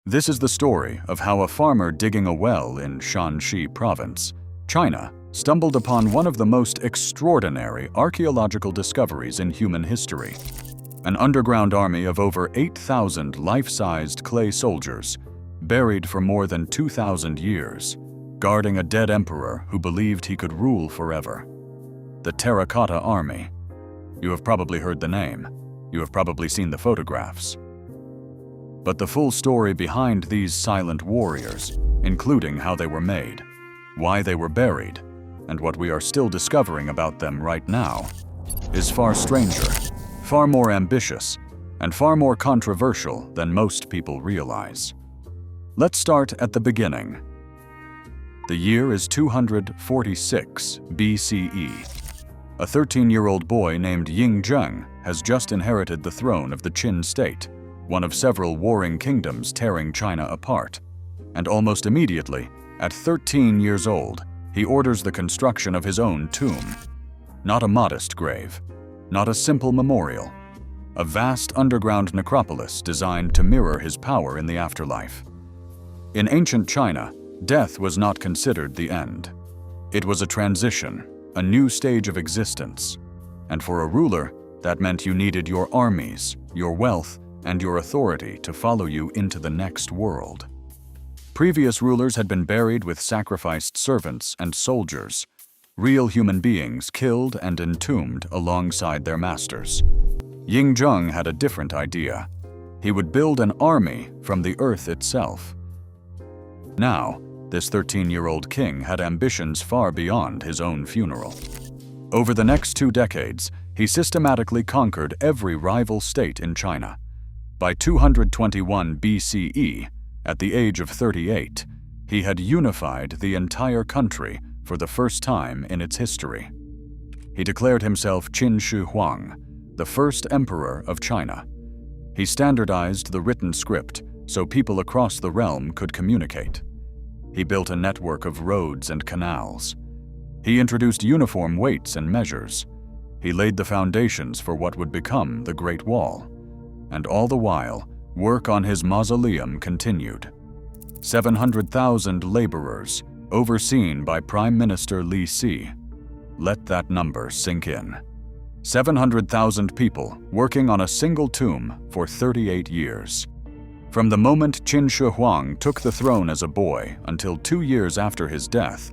This is the story of how a farmer digging a well in Shaanxi province, China, stumbled upon one of the most extraordinary archaeological discoveries in human history. An underground army of over 8,000 life-sized clay soldiers, buried for more than 2,000 years, guarding a dead emperor who believed he could rule forever. The Terracotta Army. You have probably heard the name. You have probably seen the photographs. But the full story behind these silent warriors, including how they were made, why they were buried, and what we are still discovering about them right now, is far stranger, far more ambitious, and far more controversial than most people realize. Let's start at the beginning. The year is 246 BCE. A 13-year-old boy named Ying Zheng has just inherited the throne of the Qin state, one of several warring kingdoms tearing China apart. And almost immediately, at 13 years old, he orders the construction of his own tomb. Not a modest grave, not a simple memorial, a vast underground necropolis designed to mirror his power in the afterlife. In ancient China, death was not considered the end. It was a transition, a new stage of existence. And for a ruler, that meant you needed your armies, your wealth, and your authority to follow you into the next world. Previous rulers had been buried with sacrificed servants and soldiers, real human beings killed and entombed alongside their masters. Ying Zheng had a different idea. He would build an army from the earth itself. Now, this 13-year-old king had ambitions far beyond his own funeral. Over the next 2 decades, he systematically conquered every rival state in China. By 221 BCE, at the age of 38, he had unified the entire country for the first time in its history. He declared himself Qin Shi Huang, the first emperor of China. He standardized the written script so people across the realm could communicate. He built a network of roads and canals. He introduced uniform weights and measures. He laid the foundations for what would become the Great Wall. And all the while, work on his mausoleum continued. 700,000 laborers, overseen by Prime Minister Li Si. Let that number sink in. 700,000 people working on a single tomb for 38 years. From the moment Qin Shi Huang took the throne as a boy until 2 years after his death,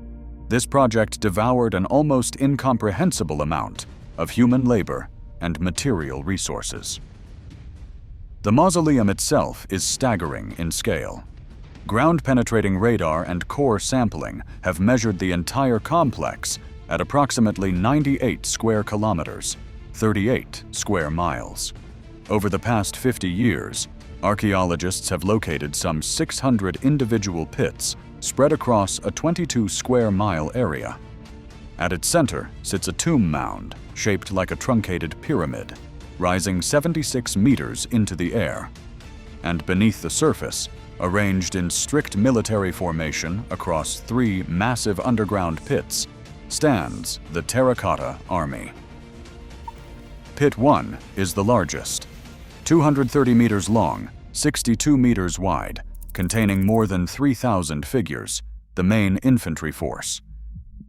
this project devoured an almost incomprehensible amount of human labor and material resources. The mausoleum itself is staggering in scale. Ground-penetrating radar and core sampling have measured the entire complex at approximately 98 square kilometers, 38 square miles. Over the past 50 years, archaeologists have located some 600 individual pits spread across a 22 square mile area. At its center sits a tomb mound shaped like a truncated pyramid, rising 76 meters into the air. And beneath the surface, arranged in strict military formation across 3 massive underground pits, stands the Terracotta Army. Pit 1 is the largest, 230 meters long, 62 meters wide, containing more than 3,000 figures, the main infantry force.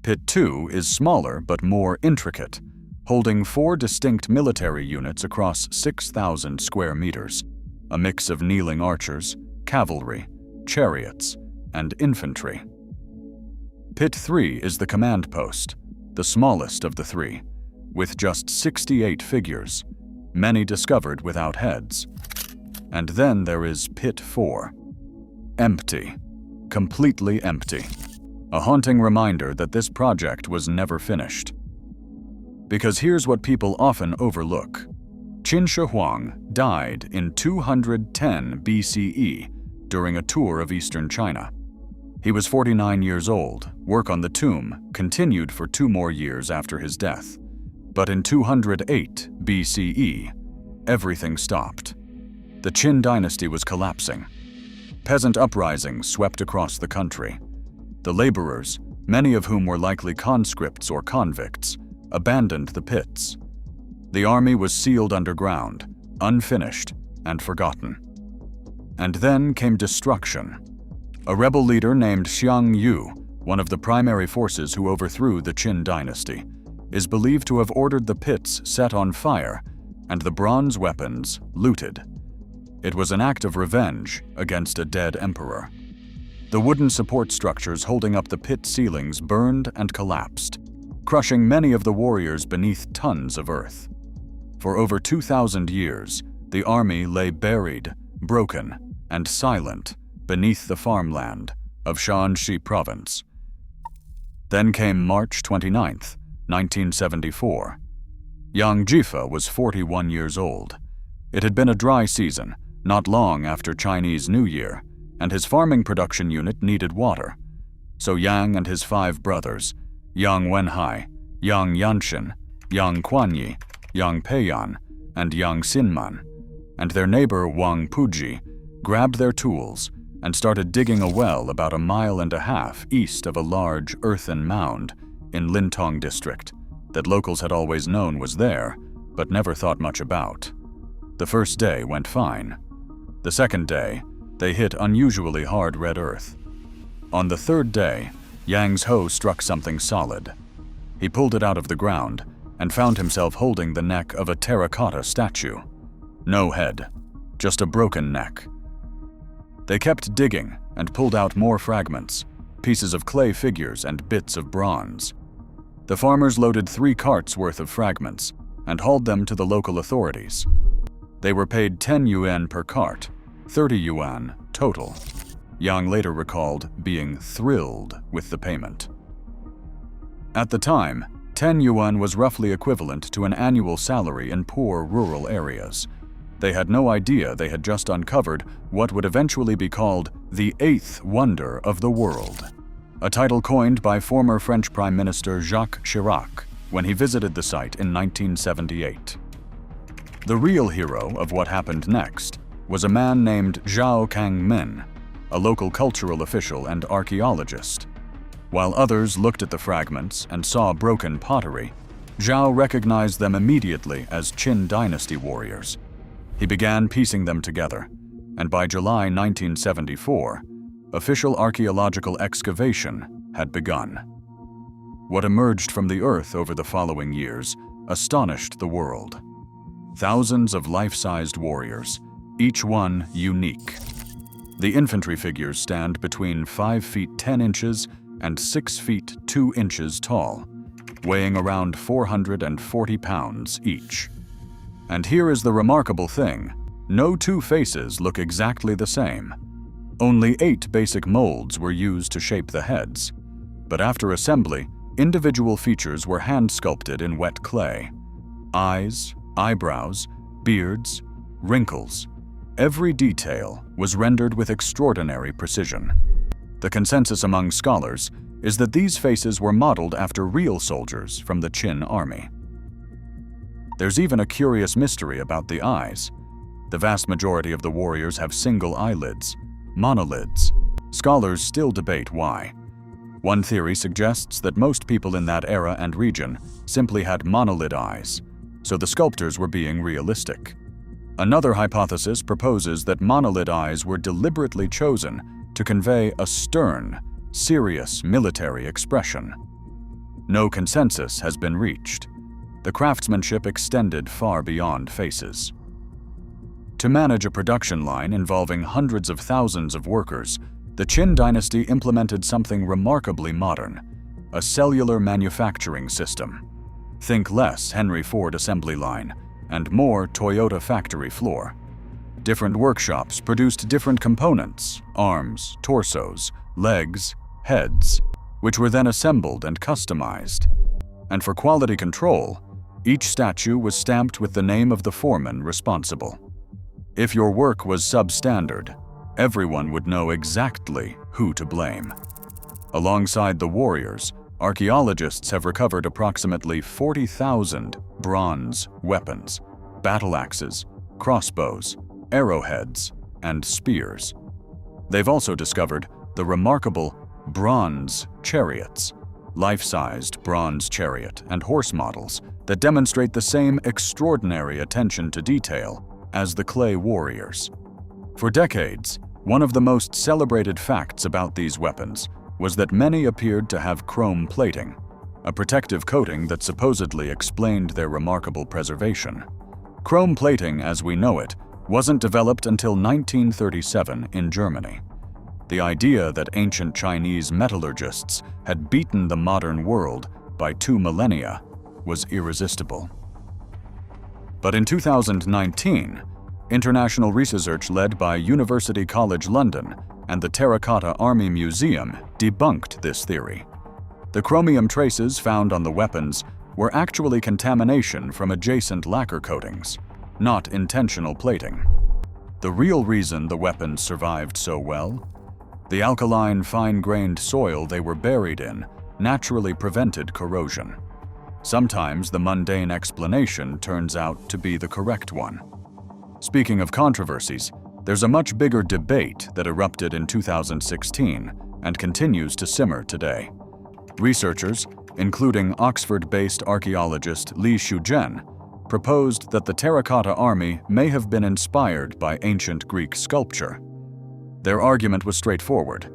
Pit 2 is smaller but more intricate, holding 4 distinct military units across 6,000 square meters, a mix of kneeling archers, cavalry, chariots, and infantry. Pit 3 is the command post, the smallest of the 3, with just 68 figures, many discovered without heads. And then there is Pit 4. Empty. Completely empty. A haunting reminder that this project was never finished. Because here's what people often overlook. Qin Shi Huang died in 210 BCE during a tour of eastern China. He was 49 years old. Work on the tomb continued for 2 more years after his death. But in 208 BCE, everything stopped. The Qin dynasty was collapsing. Peasant uprisings swept across the country. The laborers, many of whom were likely conscripts or convicts, abandoned the pits. The army was sealed underground, unfinished, and forgotten. And then came destruction. A rebel leader named Xiang Yu, one of the primary forces who overthrew the Qin dynasty, is believed to have ordered the pits set on fire and the bronze weapons looted. It was an act of revenge against a dead emperor. The wooden support structures holding up the pit ceilings burned and collapsed, crushing many of the warriors beneath tons of earth. For over 2,000 years, the army lay buried, broken, and silent beneath the farmland of Shaanxi province. Then came March 29, 1974. Young Jifa was 41 years old. It had been a dry season, not long after Chinese New Year, and his farming production unit needed water. So Yang and his 5 brothers, Yang Wenhai, Yang Yanshin, Yang Kuanyi, Yang Peiyan, and Yang Xinman, and their neighbor Wang Puji, grabbed their tools and started digging a well about 1.5 miles east of a large earthen mound in Lintong district that locals had always known was there, but never thought much about. The first day went fine. The second day, they hit unusually hard red earth. On the third day, Yang's hoe struck something solid. He pulled it out of the ground and found himself holding the neck of a terracotta statue. No head, just a broken neck. They kept digging and pulled out more fragments, pieces of clay figures and bits of bronze. The farmers loaded 3 carts worth of fragments and hauled them to the local authorities. They were paid 10 yuan per cart, 30 yuan total. Yang later recalled being thrilled with the payment. At the time, 10 yuan was roughly equivalent to an annual salary in poor rural areas. They had no idea they had just uncovered what would eventually be called the 8th wonder of the world, a title coined by former French Prime Minister Jacques Chirac when he visited the site in 1978. The real hero of what happened next was a man named Zhao Kangmin, a local cultural official and archaeologist. While others looked at the fragments and saw broken pottery, Zhao recognized them immediately as Qin dynasty warriors. He began piecing them together, and by July 1974, official archaeological excavation had begun. What emerged from the earth over the following years astonished the world. Thousands of life-sized warriors, each one unique. The infantry figures stand between 5 feet 10 inches and 6 feet 2 inches tall, weighing around 440 pounds each. And here is the remarkable thing: no 2 faces look exactly the same. Only 8 basic molds were used to shape the heads, but after assembly, individual features were hand-sculpted in wet clay. Eyes, eyebrows, beards, wrinkles. Every detail was rendered with extraordinary precision. The consensus among scholars is that these faces were modeled after real soldiers from the Qin army. There's even a curious mystery about the eyes. The vast majority of the warriors have single eyelids, monolids. Scholars still debate why. One theory suggests that most people in that era and region simply had monolid eyes, so the sculptors were being realistic. Another hypothesis proposes that monolid eyes were deliberately chosen to convey a stern, serious military expression. No consensus has been reached. The craftsmanship extended far beyond faces. To manage a production line involving hundreds of thousands of workers, the Qin dynasty implemented something remarkably modern: a cellular manufacturing system. Think less Henry Ford assembly line and more Toyota factory floor. Different workshops produced different components: arms, torsos, legs, heads, which were then assembled and customized. And for quality control, each statue was stamped with the name of the foreman responsible. If your work was substandard, everyone would know exactly who to blame. Alongside the warriors, archaeologists have recovered approximately 40,000 bronze weapons, battle axes, crossbows, arrowheads, and spears. They've also discovered the remarkable bronze chariots, life-sized bronze chariot and horse models that demonstrate the same extraordinary attention to detail as the clay warriors. For decades, one of the most celebrated facts about these weapons was that many appeared to have chrome plating, a protective coating that supposedly explained their remarkable preservation. Chrome plating, as we know it, wasn't developed until 1937 in Germany. The idea that ancient Chinese metallurgists had beaten the modern world by 2 millennia was irresistible. But in 2019, international research led by University College London and the Terracotta Army Museum debunked this theory. The chromium traces found on the weapons were actually contamination from adjacent lacquer coatings, not intentional plating. The real reason the weapons survived so well? The alkaline, fine-grained soil they were buried in naturally prevented corrosion. Sometimes the mundane explanation turns out to be the correct one. Speaking of controversies, there's a much bigger debate that erupted in 2016 and continues to simmer today. Researchers, including Oxford-based archaeologist Li Xian, proposed that the Terracotta Army may have been inspired by ancient Greek sculpture. Their argument was straightforward.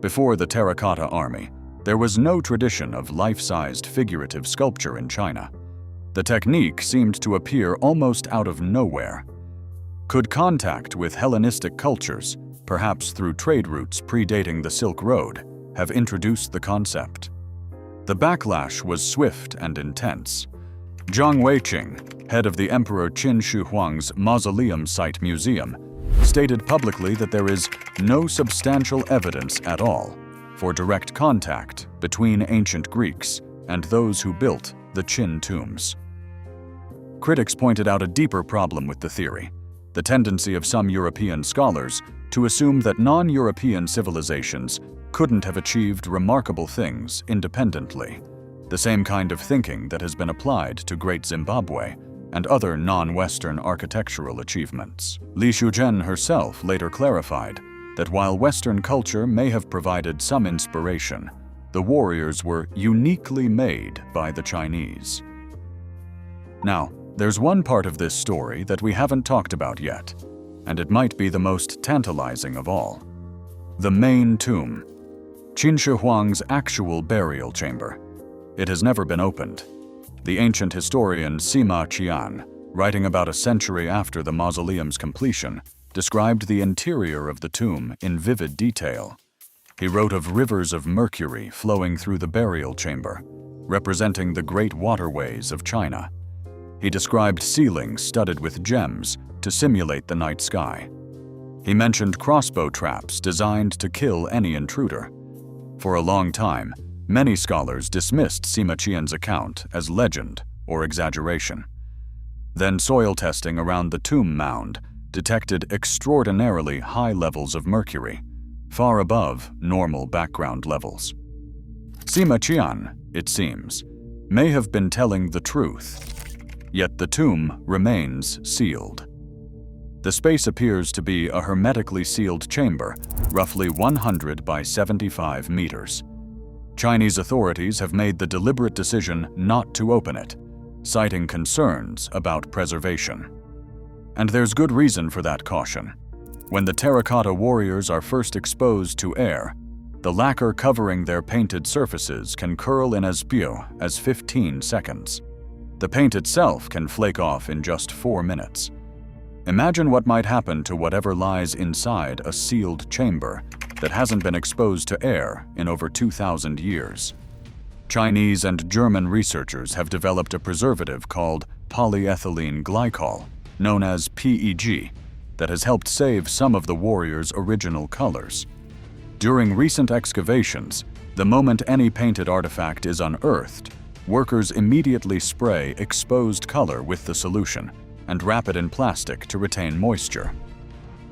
Before the Terracotta Army, there was no tradition of life-sized figurative sculpture in China. The technique seemed to appear almost out of nowhere. Could contact with Hellenistic cultures, perhaps through trade routes predating the Silk Road, have introduced the concept? The backlash was swift and intense. Zhang Weiqing, head of the Emperor Qin Shi Huang's Mausoleum Site Museum, stated publicly that there is no substantial evidence at all for direct contact between ancient Greeks and those who built the Qin tombs. Critics pointed out a deeper problem with the theory: the tendency of some European scholars to assume that non-European civilizations couldn't have achieved remarkable things independently, the same kind of thinking that has been applied to Great Zimbabwe and other non-Western architectural achievements. Li Xian herself later clarified that while Western culture may have provided some inspiration, the warriors were uniquely made by the Chinese. Now, there's one part of this story that we haven't talked about yet, and it might be the most tantalizing of all. The main tomb, Qin Shi Huang's actual burial chamber. It has never been opened. The ancient historian Sima Qian, writing about a century after the mausoleum's completion, described the interior of the tomb in vivid detail. He wrote of rivers of mercury flowing through the burial chamber, representing the great waterways of China. He described ceilings studded with gems to simulate the night sky. He mentioned crossbow traps designed to kill any intruder. For a long time, many scholars dismissed Sima Qian's account as legend or exaggeration. Then soil testing around the tomb mound detected extraordinarily high levels of mercury, far above normal background levels. Sima Qian, it seems, may have been telling the truth, yet the tomb remains sealed. The space appears to be a hermetically sealed chamber, roughly 100 by 75 meters. Chinese authorities have made the deliberate decision not to open it, citing concerns about preservation. And there's good reason for that caution. When the terracotta warriors are first exposed to air, the lacquer covering their painted surfaces can curl in as few as 15 seconds. The paint itself can flake off in just 4 minutes. Imagine what might happen to whatever lies inside a sealed chamber that hasn't been exposed to air in over 2,000 years. Chinese and German researchers have developed a preservative called polyethylene glycol, known as PEG, that has helped save some of the warriors' original colors. During recent excavations, the moment any painted artifact is unearthed, workers immediately spray exposed color with the solution and wrap it in plastic to retain moisture.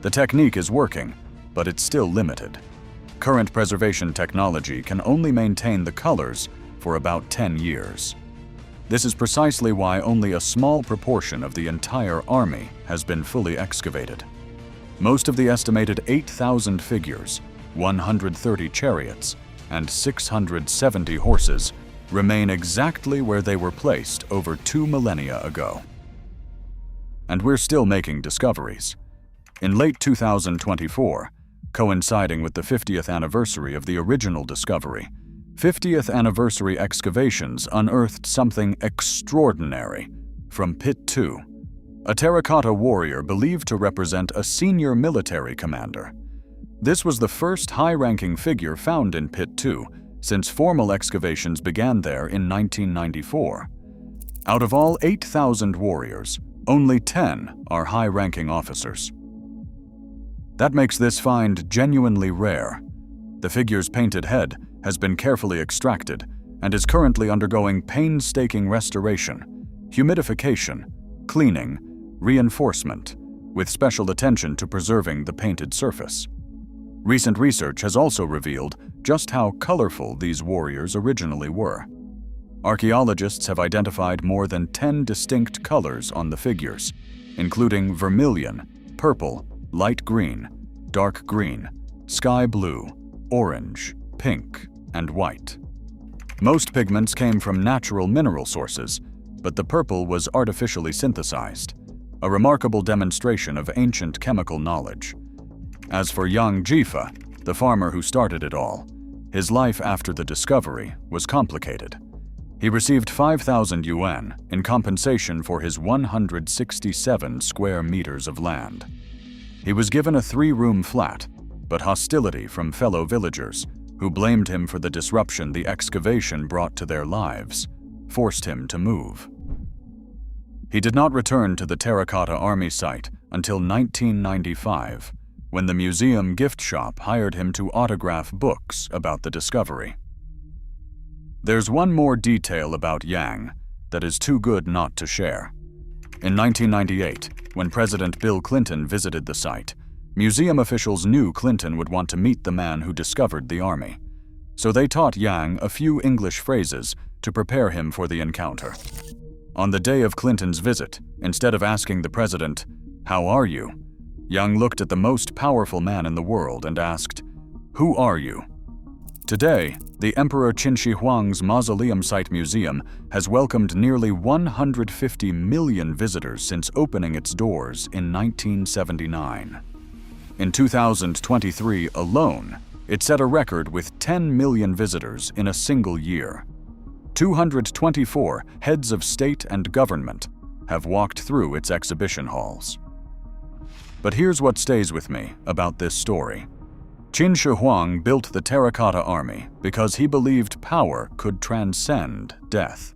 The technique is working, but it's still limited. Current preservation technology can only maintain the colors for about 10 years. This is precisely why only a small proportion of the entire army has been fully excavated. Most of the estimated 8,000 figures, 130 chariots, and 670 horses remain exactly where they were placed over 2 millennia ago. And we're still making discoveries. In late 2024, coinciding with the 50th anniversary of the original discovery, 50th anniversary excavations unearthed something extraordinary from Pit 2, a terracotta warrior believed to represent a senior military commander. This was the first high-ranking figure found in Pit 2 since formal excavations began there in 1994. Out of all 8,000 warriors, only 10 are high-ranking officers. That makes this find genuinely rare. The figure's painted head has been carefully extracted and is currently undergoing painstaking restoration, humidification, cleaning, reinforcement, with special attention to preserving the painted surface. Recent research has also revealed just how colorful these warriors originally were. Archaeologists have identified more than 10 distinct colors on the figures, including vermilion, purple, light green, dark green, sky blue, orange, pink, and white. Most pigments came from natural mineral sources, but the purple was artificially synthesized, a remarkable demonstration of ancient chemical knowledge. As for Yang Jifa, the farmer who started it all, his life after the discovery was complicated. He received 5,000 yuan in compensation for his 167 square meters of land. He was given a 3-room flat, but hostility from fellow villagers, who blamed him for the disruption the excavation brought to their lives, forced him to move. He did not return to the Terracotta Army site until 1995, when the museum gift shop hired him to autograph books about the discovery. There's one more detail about Yang that is too good not to share. In 1998, when President Bill Clinton visited the site, museum officials knew Clinton would want to meet the man who discovered the army. So they taught Yang a few English phrases to prepare him for the encounter. On the day of Clinton's visit, instead of asking the president, "How are you?" Yang looked at the most powerful man in the world and asked, "Who are you?" Today, the Emperor Qin Shi Huang's Mausoleum Site Museum has welcomed nearly 150 million visitors since opening its doors in 1979. In 2023 alone, it set a record with 10 million visitors in a single year. 224 heads of state and government have walked through its exhibition halls. But here's what stays with me about this story. Qin Shi Huang built the Terracotta Army because he believed power could transcend death.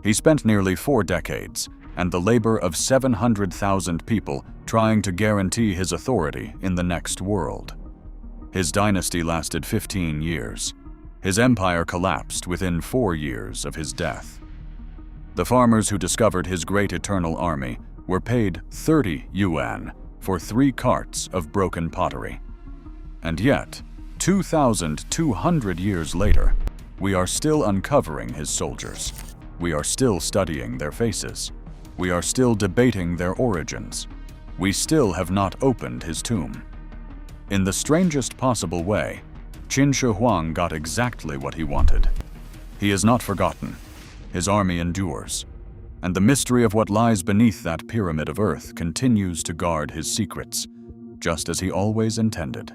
He spent nearly 4 decades and the labor of 700,000 people trying to guarantee his authority in the next world. His dynasty lasted 15 years. His empire collapsed within 4 years of his death. The farmers who discovered his great eternal army were paid 30 yuan for 3 carts of broken pottery. And yet, 2,200 years later, we are still uncovering his soldiers. We are still studying their faces. We are still debating their origins. We still have not opened his tomb. In the strangest possible way, Qin Shi Huang got exactly what he wanted. He is not forgotten. His army endures. And the mystery of what lies beneath that pyramid of earth continues to guard his secrets, just as he always intended.